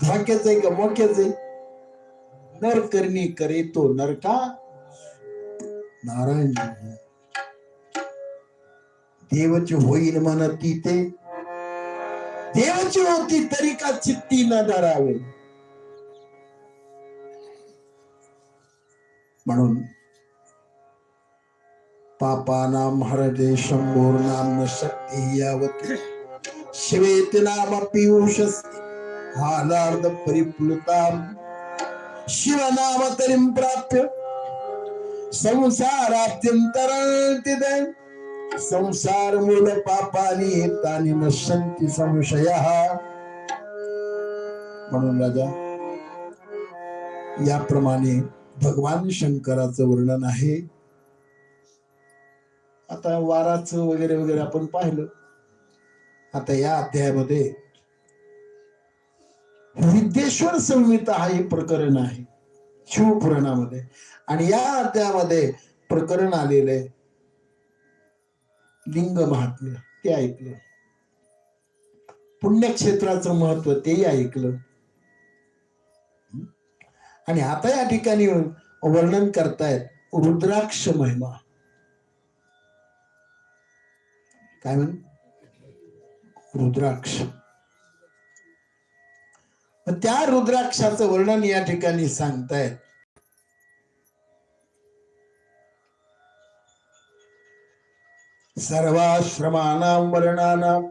धाक्याच आहे का मोक्याच आहे? नर करणी करे तो नरका नारायण. देवची होईल म्हणती ते, देवाची होती तरी का चित्ती न धरावे. म्हणून पापानाम हरते शंभोर्नाम शक्ती यावती शिवेत नाम पीयूषस हालार्ध परिप्लुताम शिवनाम तरीम प्राप्य संसारात्यंतरंतिदे संसार मूल पापानी तानी नश्यंती संशयः. म्हणून राजा याप्रमाणे भगवान शंकराचं वर्णन आहे. आता वाराचं वगैरे वगैरे आपण पाहिलं. आता या अध्यायामध्ये विद्येश्वर संहिता हा एक प्रकरण आहे शिवपुराणामध्ये, आणि या अध्यायामध्ये प्रकरण आलेलं आहे लिंग महात्म्य, ते ऐकलं. पुण्यक्षेत्राचं महत्व तेही ऐकलं. आणि आता या ठिकाणी वर्णन करतायत रुद्राक्ष महिमा. काय म्हण? रुद्राक्ष. त्या रुद्राक्षाचं वर्णन या ठिकाणी सांगतायत. सर्वाश्रमानां वर्णानां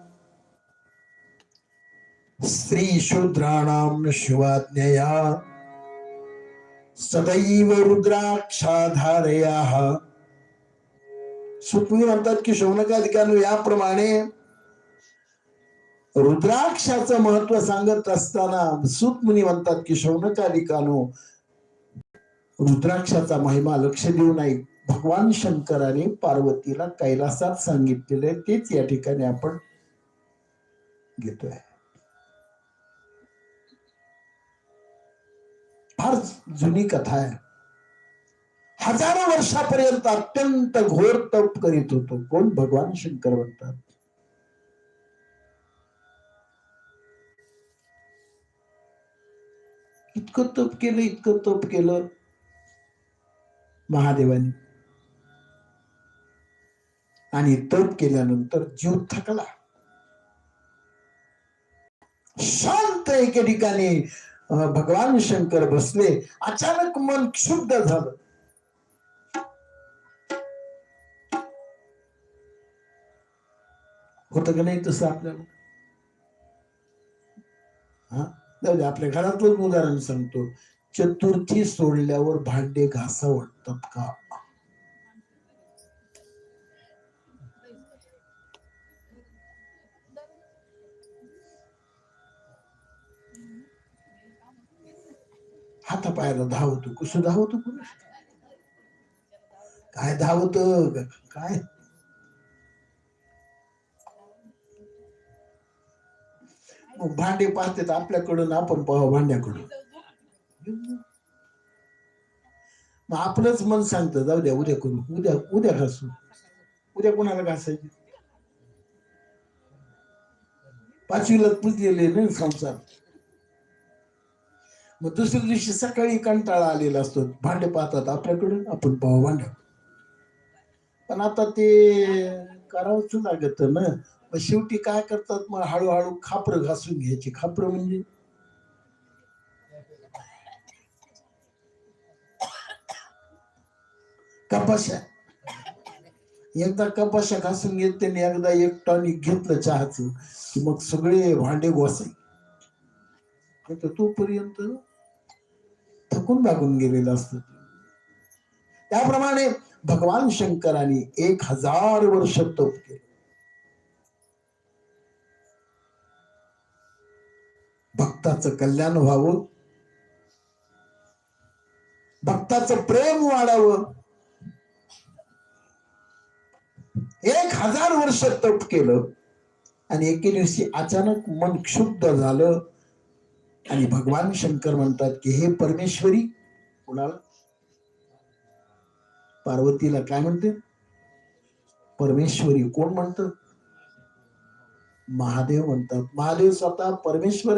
स्त्री शूद्राणां शिवाज्ञया सदैव रुद्राक्षाधारयाः. सुतमुनी म्हणतात की शौनकादिकांनो याप्रमाणे रुद्राक्षाचं महत्व सांगत असताना सुतमुनी म्हणतात की शौनकादिकांनो रुद्राक्षाचा महिमा लक्ष देऊ नये. भगवान शंकराने पार्वतीला कैलासात सांगितलेले तेच या ठिकाणी आपण घेतोय. फार जुनी कथा आहे. हजारो वर्षापर्यंत अत्यंत घोर तप करीत होतो. कोण? भगवान शंकर म्हणतात. इतकं तप केलं, इतकं तप केलं महादेवानी, आणि तप केल्यानंतर जीव थकला. शांत एके ठिकाणी भगवान शंकर बसले. अचानक मन क्षुब्ध झालं. होतं का नाही तसं आपल्याला? आपल्या घरातलं उदाहरण सांगतो. चतुर्थी सोडल्यावर भांडे घासा वाटतात का? हातापायाला धावतो. कसं धावतो? काय धावत? काय भांडे पाहतात आपल्याकडून, आपण पाहावं भांड्याकडून. मग आपलंच मन सांगतं जाऊ द्या, उद्या करू, उद्या उद्या घासू. उद्या कोणाला घासायचे? पाचवीला पुजलेले नाही संसार. मग दुसऱ्या दिवशी सकाळी कंटाळा आलेला असतो. भांडे पाहतात आपल्याकडून, आपण पाहावं भांड्या. पण आता ते करावंच लागत ना. मग शेवटी काय करतात? मग हळूहळू खापर घासून घ्यायची. खापर म्हणजे कपाशा. एकदा कपाशा घासून घेत त्यांनी, एकदा एक टॉनिक घेतलं चहाचं की मग सगळे भांडे घोसाय. तोपर्यंत थकून भागून गेलेलं असत. त्याप्रमाणे भगवान शंकरांनी 1000 वर्ष तप केलं. भक्ताचं कल्याण व्हावं, भक्ताचं प्रेम वाढावं. 1000 वर्ष तप केलं आणि एके दिवशी अचानक मन क्षुब्ध झालं. आणि भगवान शंकर म्हणतात की हे परमेश्वरी. कुणाला? पार्वतीला. काय म्हणते? परमेश्वरी. कोण म्हणतं? महादेव म्हणतात. महादेव स्वतः परमेश्वर आहे.